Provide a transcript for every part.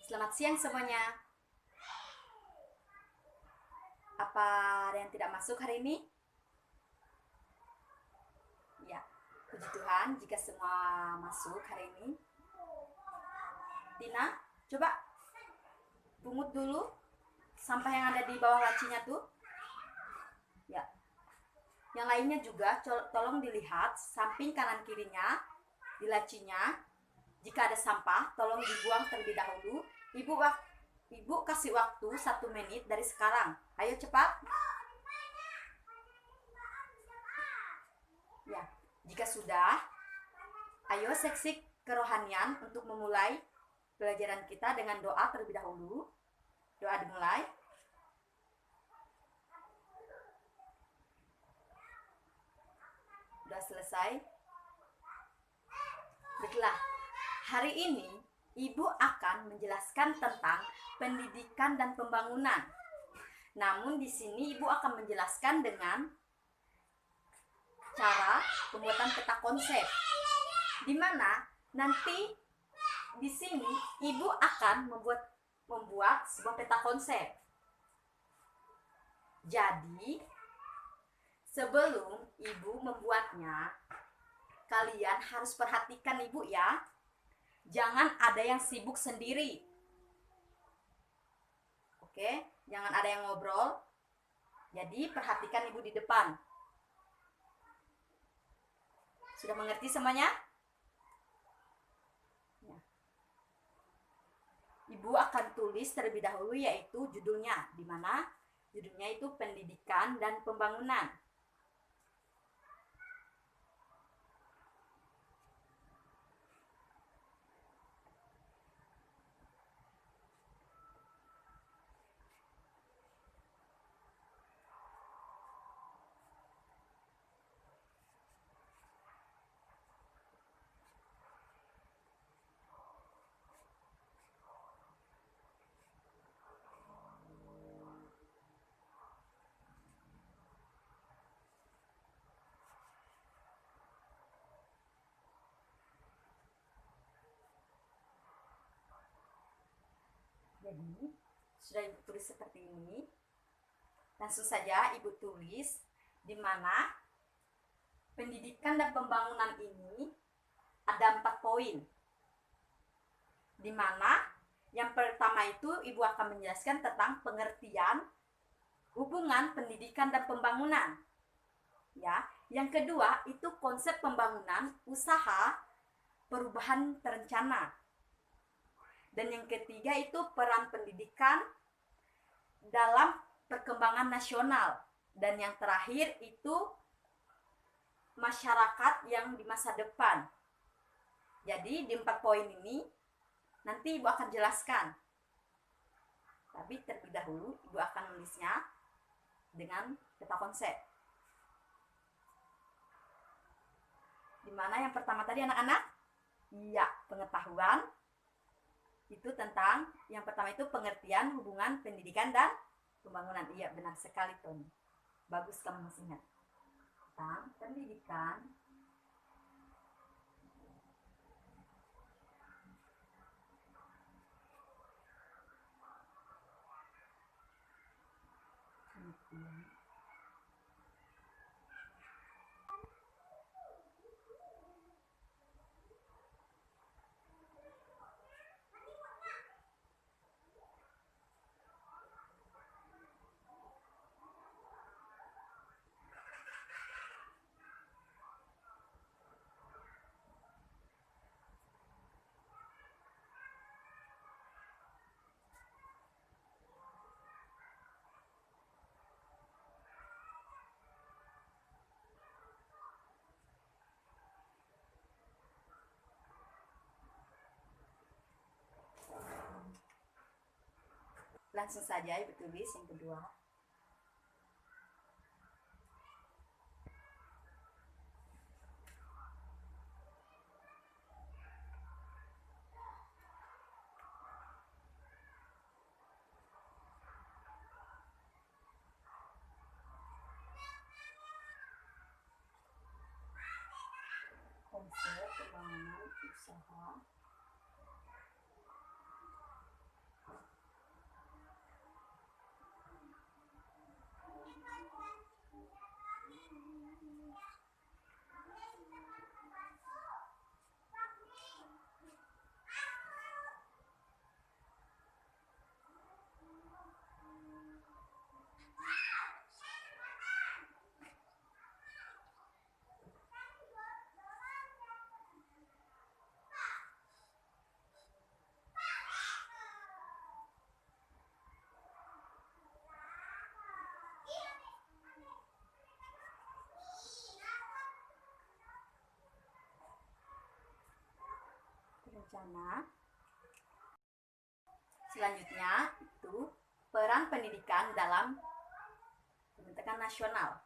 Selamat siang semuanya. Apa ada yang tidak masuk hari ini? Ya, puji Tuhan jika semua masuk hari ini. Tina, coba pungut dulu sampah yang ada di bawah lacinya tuh. Ya, yang lainnya juga tolong dilihat samping kanan kirinya di lacinya. Jika ada sampah, tolong dibuang terlebih dahulu. Ibu kasih waktu 1 menit dari sekarang. Ayo cepat. Ya, jika sudah, ayo seksi kerohanian untuk memulai pelajaran kita dengan doa terlebih dahulu. Doa dimulai. Sudah selesai. Baiklah, hari ini Ibu akan menjelaskan tentang pendidikan dan pembangunan. Namun di sini Ibu akan menjelaskan dengan cara pembuatan peta konsep, di mana nanti di sini Ibu akan membuat sebuah peta konsep. Jadi sebelum Ibu membuatnya, kalian harus perhatikan Ibu ya. Jangan ada yang sibuk sendiri. Oke, jangan ada yang ngobrol. Jadi perhatikan Ibu di depan. Sudah mengerti semuanya? Ya. Ibu akan tulis terlebih dahulu yaitu judulnya, di mana judulnya itu pendidikan dan pembangunan. Jadi, sudah Ibu tulis seperti ini. Langsung saja Ibu tulis di mana pendidikan dan pembangunan ini ada 4 poin. Di mana yang pertama itu Ibu akan menjelaskan tentang pengertian hubungan pendidikan dan pembangunan. Ya, yang kedua itu konsep pembangunan usaha perubahan terencana. Dan yang ketiga itu peran pendidikan dalam perkembangan nasional. Dan yang terakhir itu masyarakat yang di masa depan. Jadi di 4 poin ini nanti Ibu akan jelaskan. Tapi terlebih dahulu Ibu akan menulisnya dengan peta konsep. Di mana yang pertama tadi anak-anak? Iya, pengetahuan. Itu tentang yang pertama itu pengertian hubungan pendidikan dan pembangunan. Iya, benar sekali Tony. Bagus kamu masih ingat. Tentang pendidikan langsung saja Ibu tulis yang kedua. Konsep pembangunan usaha terencana. Selanjutnya itu peran pendidikan dalam pembentukan nasional.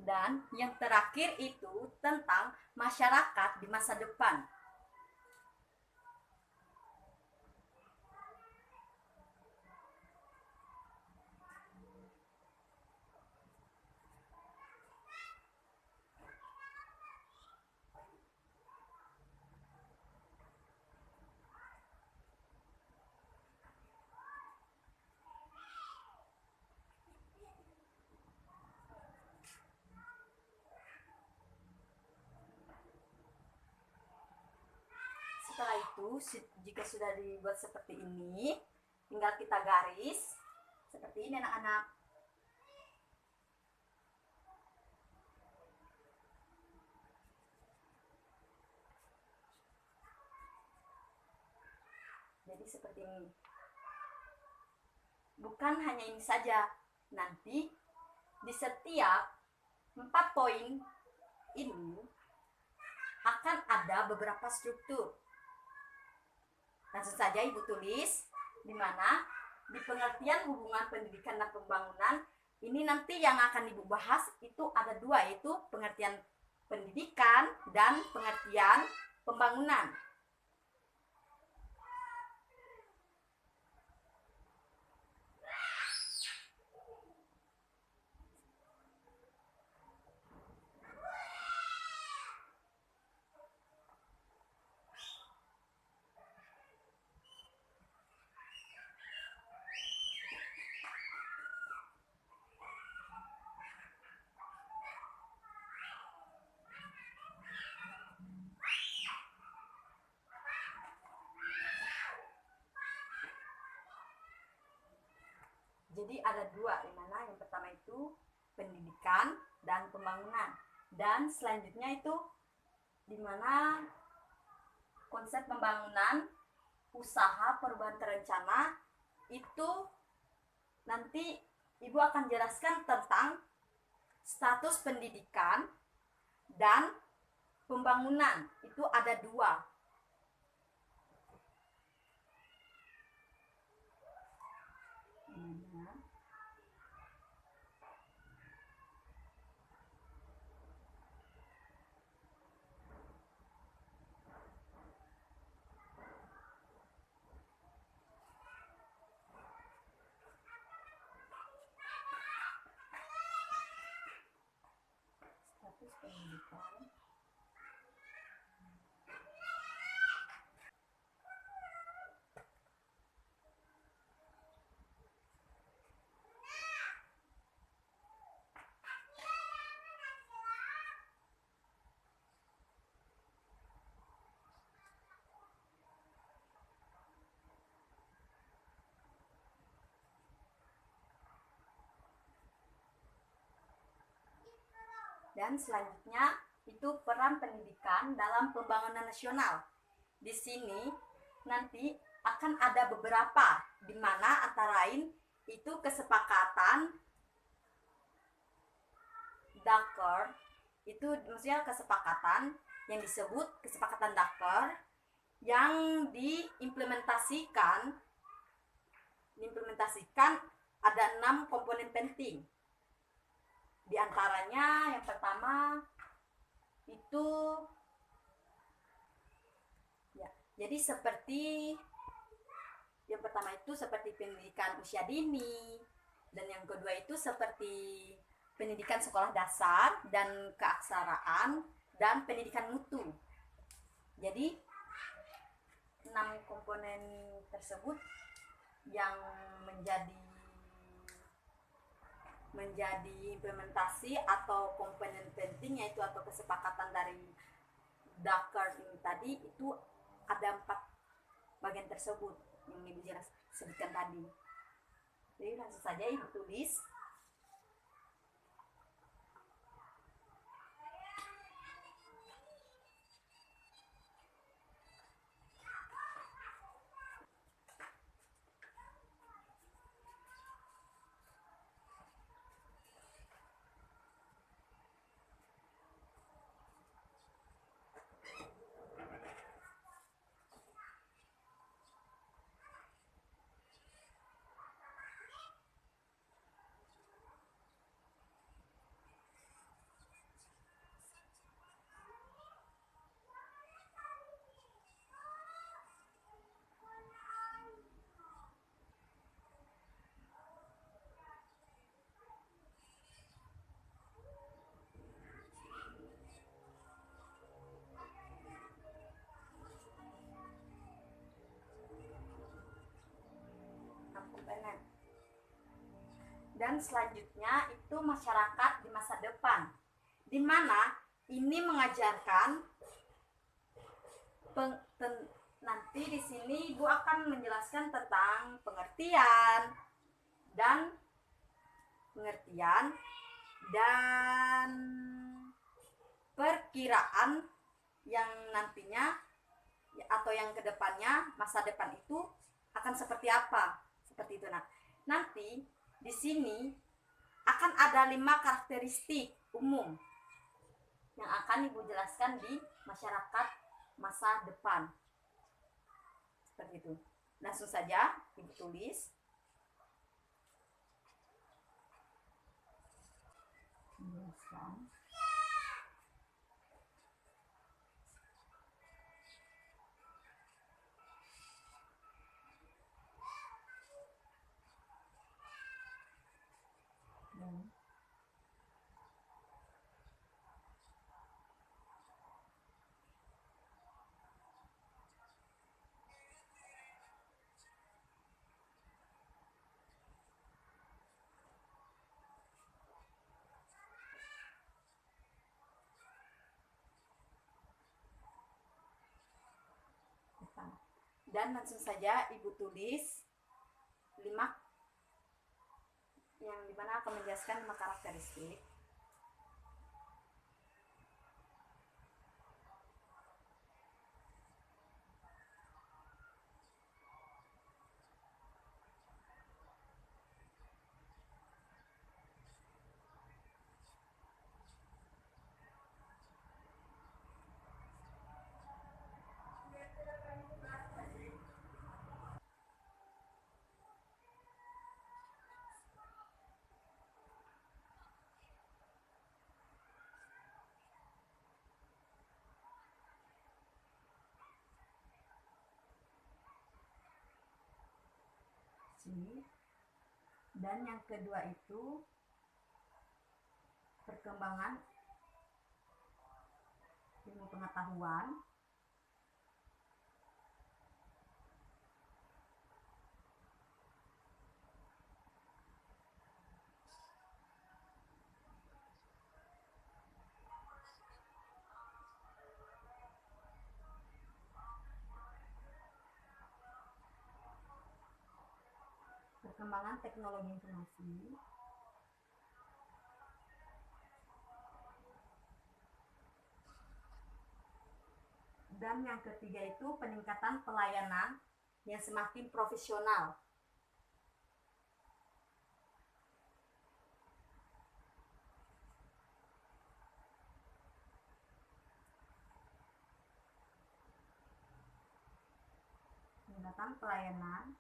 Dan yang terakhir itu tentang masyarakat di masa depan. Setelah itu, jika sudah dibuat seperti ini, tinggal kita garis seperti ini anak-anak. Jadi seperti ini. Bukan hanya ini saja, nanti di setiap 4 poin ini akan ada beberapa struktur. Langsung saja Ibu tulis, di mana di pengertian hubungan pendidikan dan pembangunan, ini nanti yang akan Ibu bahas itu ada 2, yaitu pengertian pendidikan dan pengertian pembangunan. Jadi ada 2, di mana yang pertama itu pendidikan dan pembangunan, dan selanjutnya itu di mana konsep pembangunan usaha perubahan terencana itu nanti Ibu akan jelaskan tentang status pendidikan dan pembangunan, itu ada 2. Status pendidikan. Dan selanjutnya itu peran pendidikan dalam pembangunan nasional. Di sini nanti akan ada beberapa, di mana antara lain itu kesepakatan Dakar, itu maksudnya kesepakatan yang disebut kesepakatan Dakar yang diimplementasikan ada 6 komponen penting. Di antaranya yang pertama itu ya, jadi seperti Yang pertama itu seperti pendidikan usia dini, dan yang kedua itu seperti pendidikan sekolah dasar dan keaksaraan dan pendidikan mutu. Jadi 6 komponen tersebut yang menjadi implementasi atau komponen penting, yaitu atau kesepakatan dari Dakar ini tadi, itu ada 4 bagian tersebut yang Ibu sebutkan tadi. Jadi langsung saja Ibu tulis. Dan selanjutnya itu masyarakat di masa depan, di mana ini mengajarkan nanti di sini Ibu akan menjelaskan tentang pengertian dan perkiraan yang nantinya atau yang kedepannya masa depan itu akan seperti apa, seperti itu. Nah, nanti di sini akan ada 5 karakteristik umum yang akan Ibu jelaskan di masyarakat masa depan. Seperti itu. Langsung saja Ibu tulis. Jelaskan. Dan langsung saja Ibu tulis 5 yang dimana akan menjelaskan 5 karakteristik. Dan yang kedua itu perkembangan ilmu pengetahuan. Perkembangan teknologi informasi. Dan yang ketiga itu peningkatan pelayanan yang semakin profesional. Peningkatan pelayanan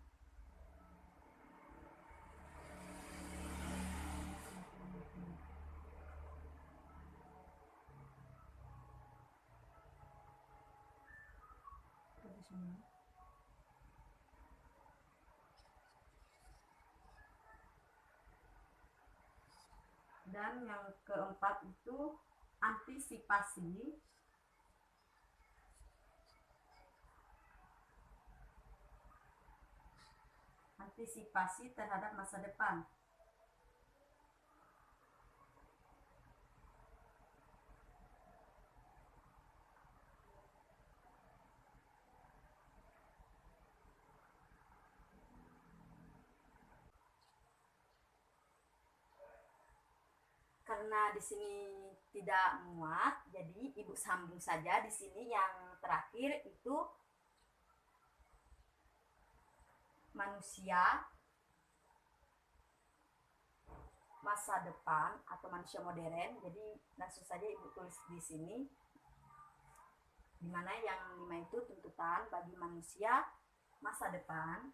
Dan yang keempat itu antisipasi terhadap masa depan. Karena di sini tidak muat, jadi Ibu sambung saja di sini yang terakhir itu manusia masa depan atau manusia modern. Jadi langsung saja Ibu tulis di sini, di mana yang 5 itu tuntutan bagi manusia masa depan.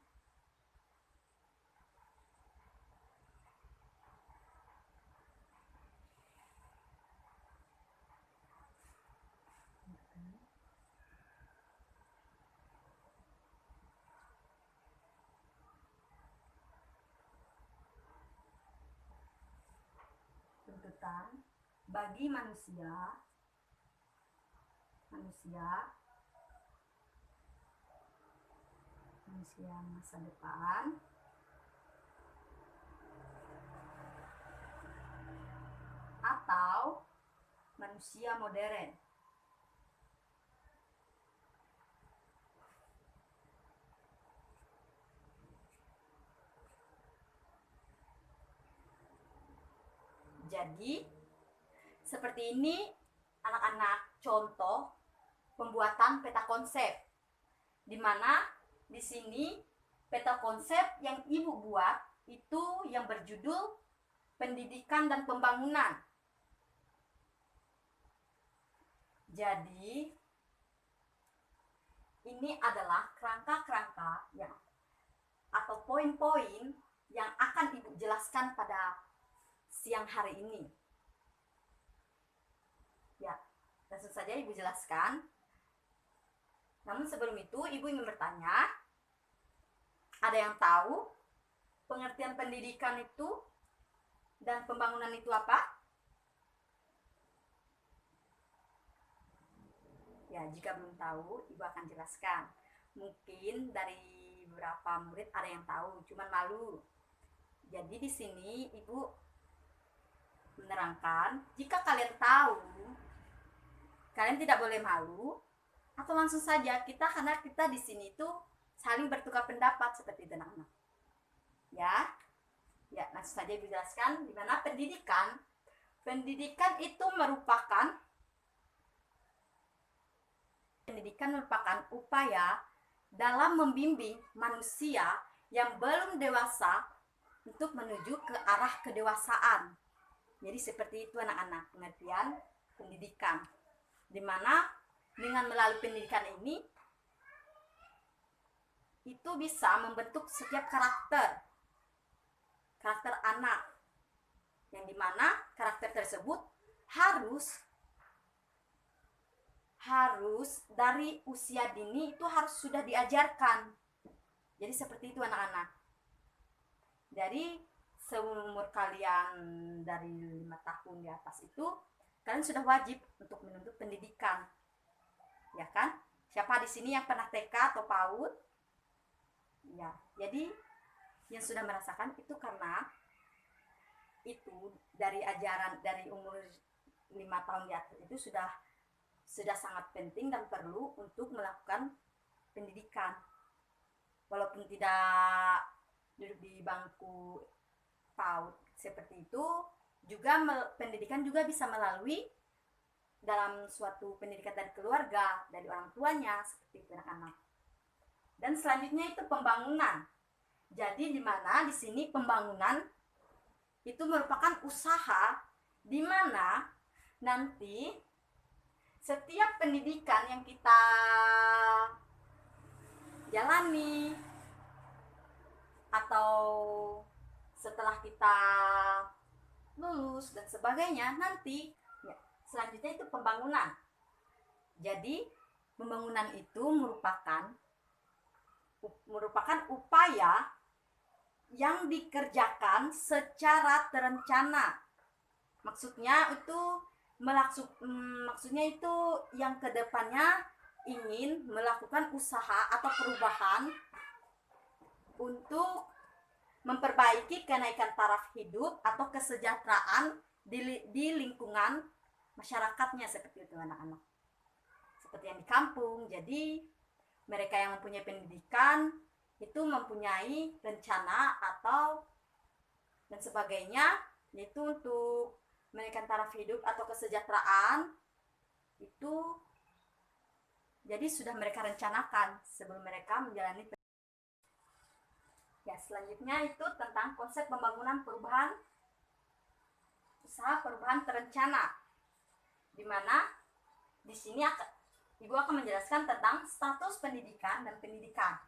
Tuntutan bagi manusia masa depan atau manusia modern. Jadi seperti ini anak-anak contoh pembuatan peta konsep, di mana di sini peta konsep yang Ibu buat itu yang berjudul pendidikan dan pembangunan. Jadi ini adalah kerangka-kerangka yang atau poin-poin yang akan Ibu jelaskan pada siang hari ini. Ya, langsung saja Ibu jelaskan. Namun sebelum itu Ibu ingin bertanya, ada yang tahu pengertian pendidikan itu dan pembangunan itu apa? Ya, jika belum tahu, Ibu akan jelaskan. Mungkin dari beberapa murid ada yang tahu, cuman malu. Jadi di sini Ibu menerangkan, jika kalian tahu, kalian tidak boleh malu, atau langsung saja karena kita di sini tuh saling bertukar pendapat seperti itu anak-anak. Ya, langsung saja Ibu jelaskan di mana pendidikan itu merupakan upaya dalam membimbing manusia yang belum dewasa untuk menuju ke arah kedewasaan. Jadi seperti itu anak-anak pengertian pendidikan, di mana dengan melalui pendidikan ini itu bisa membentuk setiap karakter anak, yang dimana karakter tersebut harus dari usia dini itu harus sudah diajarkan. Jadi seperti itu anak-anak. Dari seumur kalian dari 5 tahun di atas itu, kalian sudah wajib untuk menuntut pendidikan. Ya kan? Siapa di sini yang pernah TK atau PAUD? Ya, jadi yang sudah merasakan itu karena itu dari ajaran dari umur 5 tahun di atas itu sudah sangat penting dan perlu untuk melakukan pendidikan. Walaupun tidak duduk di bangku PAUD seperti itu, juga pendidikan juga bisa melalui dalam suatu pendidikan dari keluarga, dari orang tuanya, seperti itu anak-anak. Dan selanjutnya itu pembangunan. Jadi di mana di sini pembangunan itu merupakan usaha di mana nanti setiap pendidikan yang kita jalani atau setelah kita lulus dan sebagainya, nanti ya, selanjutnya itu pembangunan. Jadi pembangunan itu merupakan upaya yang dikerjakan secara terencana Maksudnya itu maksudnya itu yang kedepannya ingin melakukan usaha atau perubahan untuk memperbaiki kenaikan taraf hidup atau kesejahteraan di lingkungan masyarakatnya, seperti itu anak-anak. Seperti yang di kampung. Jadi mereka yang mempunyai pendidikan itu mempunyai rencana atau dan sebagainya, yaitu untuk menaikkan taraf hidup atau kesejahteraan itu, jadi sudah mereka rencanakan sebelum mereka menjalani. Ya, selanjutnya itu tentang konsep pembangunan perubahan usaha perubahan terencana, di mana di sini Ibu akan menjelaskan tentang status pendidikan dan pendidikan.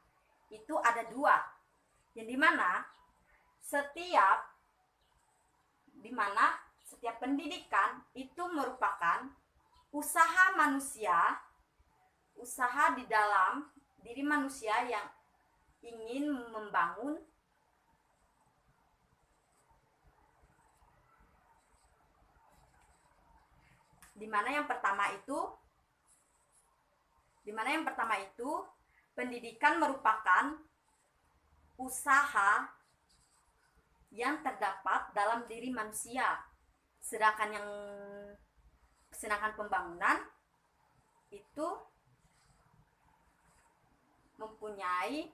Itu ada dua, yang dimana setiap pendidikan itu merupakan usaha manusia, usaha di dalam diri manusia yang ingin membangun di mana yang pertama itu pendidikan merupakan usaha yang terdapat dalam diri manusia, sedangkan pembangunan itu mempunyai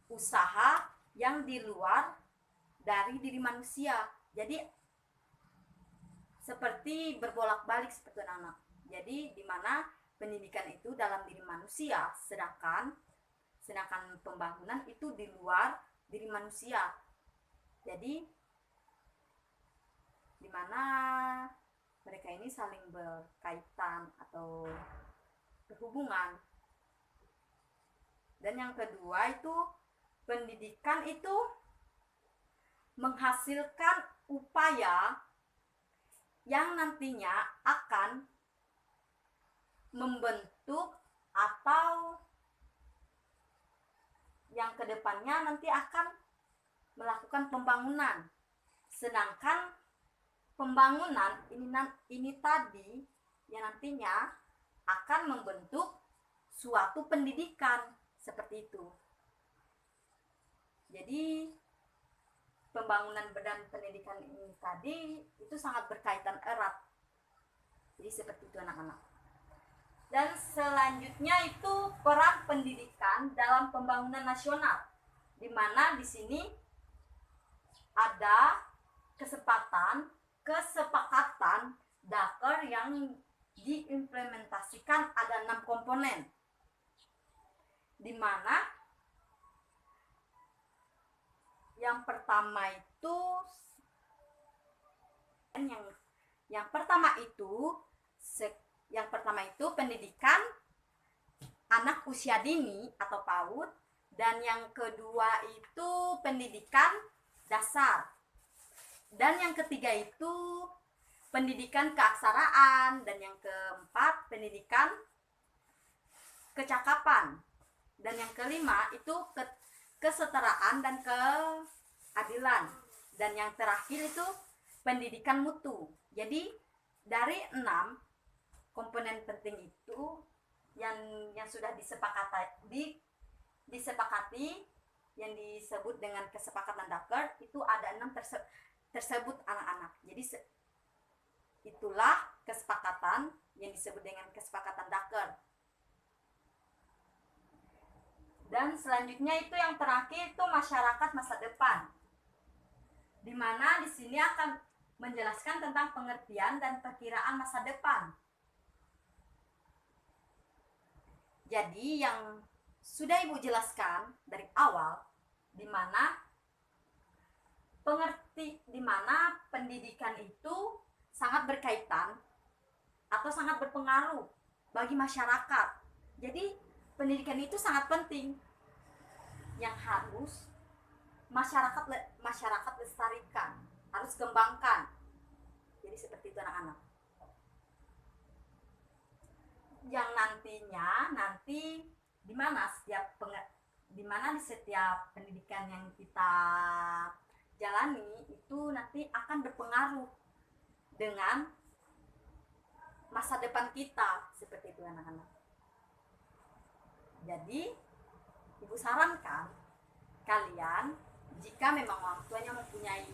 usaha yang di luar dari diri manusia. Jadi seperti berbolak-balik seperti anak. Jadi di mana pendidikan itu dalam diri manusia, sedangkan pembangunan itu di luar diri manusia. Jadi di mana mereka ini saling berkaitan atau berhubungan. Dan yang kedua itu pendidikan itu menghasilkan upaya yang nantinya akan membentuk atau yang kedepannya nanti akan melakukan pembangunan. Sedangkan pembangunan ini tadi yang nantinya akan membentuk suatu pendidikan, seperti itu. Jadi pembangunan dan pendidikan ini tadi itu sangat berkaitan erat. Jadi seperti itu anak-anak. Dan selanjutnya itu peran pendidikan dalam pembangunan nasional, di mana di sini ada kesepakatan Dakar yang diimplementasikan ada 6 komponen, di mana yang pertama itu pendidikan anak usia dini atau PAUD, dan yang kedua itu pendidikan dasar, dan yang ketiga itu pendidikan keaksaraan, dan yang keempat pendidikan kecakapan, dan yang kelima itu kesetaraan dan keadilan, dan yang terakhir itu pendidikan mutu. Jadi dari 6 komponen penting itu yang sudah disepakati yang disebut dengan kesepakatan Dakar, itu ada 6 tersebut anak-anak. Jadi itulah kesepakatan yang disebut dengan kesepakatan Dakar. Dan selanjutnya itu yang terakhir itu masyarakat masa depan, di mana di sini akan menjelaskan tentang pengertian dan perkiraan masa depan. Jadi yang sudah Ibu jelaskan dari awal, di mana pendidikan itu sangat berkaitan atau sangat berpengaruh bagi masyarakat. Jadi pendidikan itu sangat penting yang harus masyarakat lestarikan, harus kembangkan. Jadi seperti itu anak-anak. Yang nanti di dimana di setiap pendidikan yang kita jalani itu nanti akan berpengaruh dengan masa depan kita, seperti itu anak-anak. Jadi ibu sarankan kalian, jika memang orang tuanya mempunyai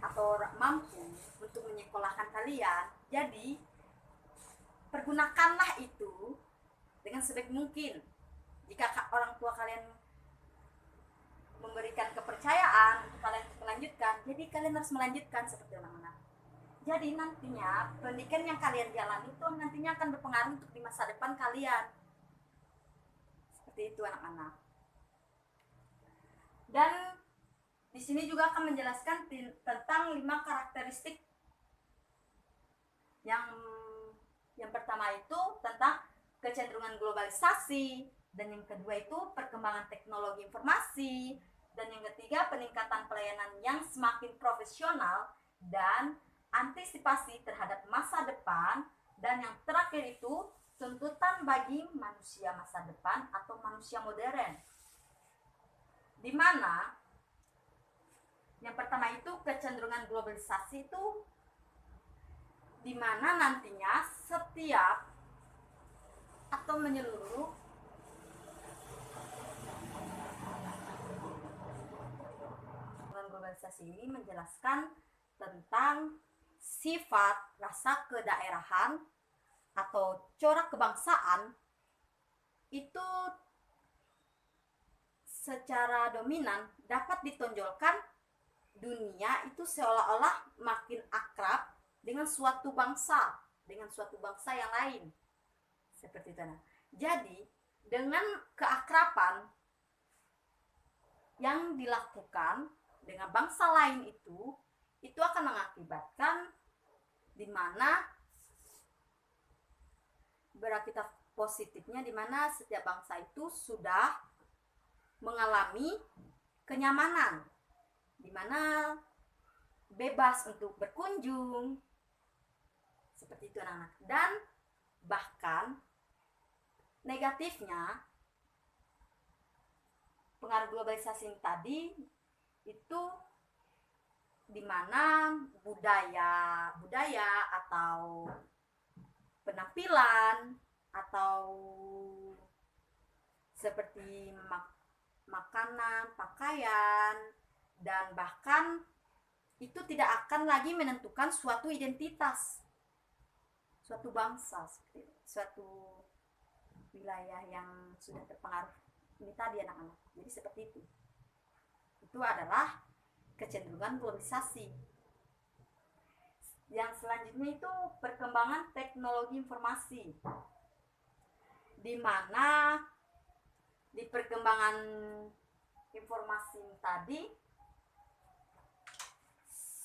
atau mampu untuk menyekolahkan kalian, jadi pergunakanlah itu dengan sebaik mungkin. Jika orang tua kalian memberikan kepercayaan untuk kalian melanjutkan, jadi kalian harus melanjutkan, seperti anak-anak. Jadi nantinya pendidikan yang kalian jalani itu nantinya akan berpengaruh untuk di masa depan kalian. Seperti itu anak-anak. Dan di sini juga akan menjelaskan tentang 5 karakteristik. Yang pertama itu tentang kecenderungan globalisasi, dan yang kedua itu perkembangan teknologi informasi, dan yang ketiga peningkatan pelayanan yang semakin profesional dan antisipasi terhadap masa depan, dan yang terakhir itu tuntutan bagi manusia masa depan atau manusia modern. Di mana yang pertama itu kecenderungan globalisasi itu di mana nantinya setiap atau menyeluruh globalisasi ini menjelaskan tentang sifat rasa kedaerahan atau corak kebangsaan itu secara dominan dapat ditonjolkan dunia itu seolah-olah makin akrab dengan suatu bangsa yang lain, seperti itu. Jadi dengan keakraban yang dilakukan dengan bangsa lain itu akan mengakibatkan di mana berakibat positifnya, di mana setiap bangsa itu sudah mengalami kenyamanan, di mana bebas untuk berkunjung, seperti itu anak-anak. Dan bahkan negatifnya pengaruh globalisasi tadi itu di mana budaya atau penampilan atau seperti makanan, pakaian, dan bahkan itu tidak akan lagi menentukan suatu identitas suatu bangsa, suatu wilayah yang sudah terpengaruh ini tadi anak-anak. Jadi seperti itu adalah kecenderungan globalisasi. Yang selanjutnya itu perkembangan teknologi informasi, di mana di perkembangan informasi tadi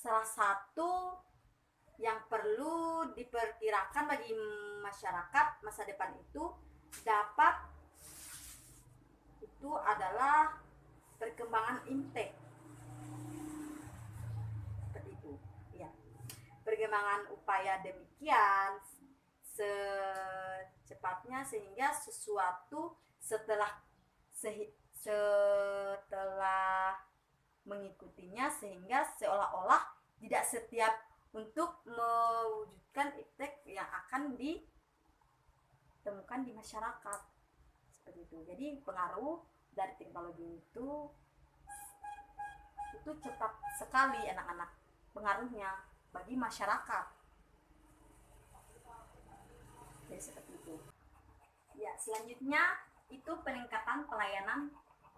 salah satu yang perlu diperkirakan bagi masyarakat masa depan itu adalah perkembangan IMTEK. Seperti itu. Ya. Perkembangan upaya demikian secepatnya sehingga sesuatu setelah mengikutinya, sehingga seolah-olah tidak setiap untuk mewujudkan IMTEK yang akan ditemukan di masyarakat, seperti itu. Jadi pengaruh dari teknologi itu cepat sekali anak-anak pengaruhnya bagi masyarakat. Jadi seperti itu. Ya, selanjutnya itu peningkatan pelayanan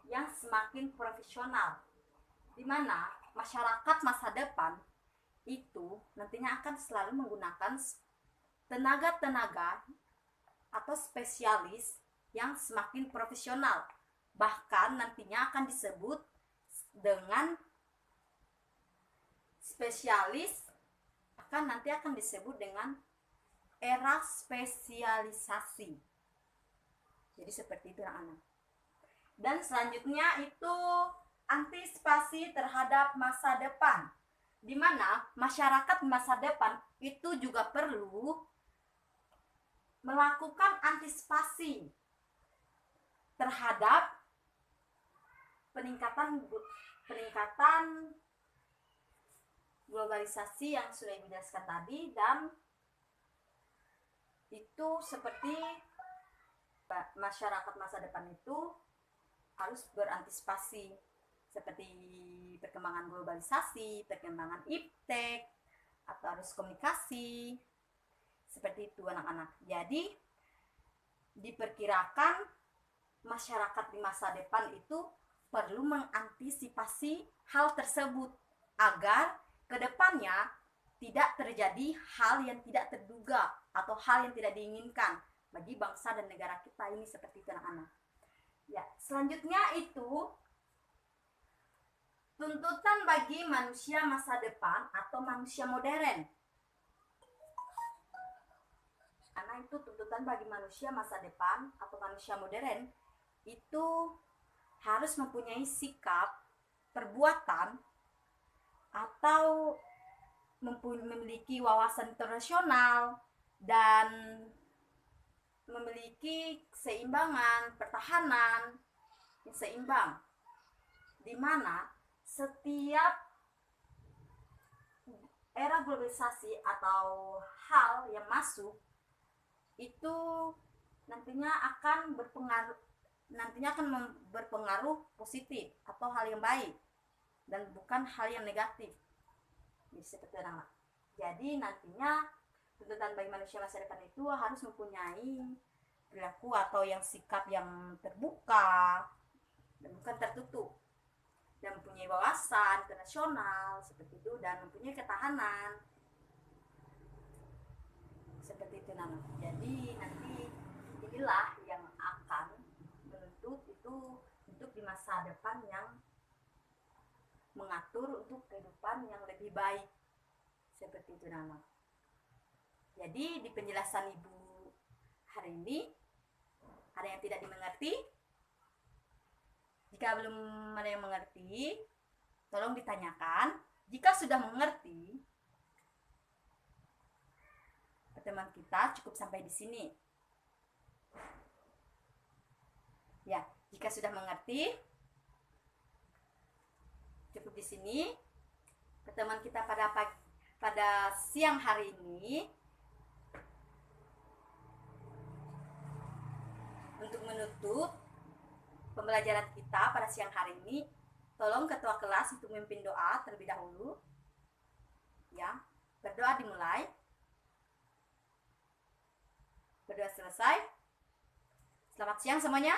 yang semakin profesional, di mana masyarakat masa depan itu nantinya akan selalu menggunakan tenaga-tenaga atau spesialis yang semakin profesional. Bahkan nantinya akan disebut dengan spesialis, bahkan nanti akan disebut dengan era spesialisasi. Jadi seperti itu anak-anak. Dan selanjutnya itu antisipasi terhadap masa depan, di mana masyarakat masa depan itu juga perlu melakukan antisipasi terhadap peningkatan globalisasi yang sudah Ibu jelaskan tadi, dan itu seperti masyarakat masa depan itu harus berantisipasi seperti perkembangan globalisasi, perkembangan iptek, atau harus komunikasi seperti itu anak-anak. Jadi diperkirakan masyarakat di masa depan itu perlu mengantisipasi hal tersebut agar kedepannya tidak terjadi hal yang tidak terduga atau hal yang tidak diinginkan bagi bangsa dan negara kita ini, seperti itu anak-anak. Ya, selanjutnya itu tuntutan bagi manusia masa depan atau manusia modern. Karena itu tuntutan bagi manusia masa depan atau manusia modern itu harus mempunyai sikap, perbuatan, atau memiliki wawasan internasional dan memiliki keseimbangan pertahanan yang seimbang, di mana setiap era globalisasi atau hal yang masuk itu nantinya akan berpengaruh positif atau hal yang baik dan bukan hal yang negatif. Seperti anak. Jadi nantinya tuntutan bagi manusia masa depan itu harus mempunyai perilaku atau yang sikap yang terbuka dan bukan tertutup, dan mempunyai wawasan internasional seperti itu, dan mempunyai ketahanan seperti itu Nana. Jadi nanti inilah yang akan menuntut itu untuk di masa depan yang mengatur untuk kehidupan yang lebih baik seperti itu Nana. Jadi di penjelasan Ibu hari ini ada yang tidak dimengerti? Jika belum ada yang mengerti, tolong ditanyakan. Jika sudah mengerti, pertemuan kita cukup sampai di sini. Ya, jika sudah mengerti, cukup di sini. Pertemuan kita pada siang hari ini. Untuk menutup pembelajaran kita pada siang hari ini, tolong ketua kelas untuk memimpin doa terlebih dahulu. Ya, berdoa dimulai. Berdoa selesai. Selamat siang semuanya.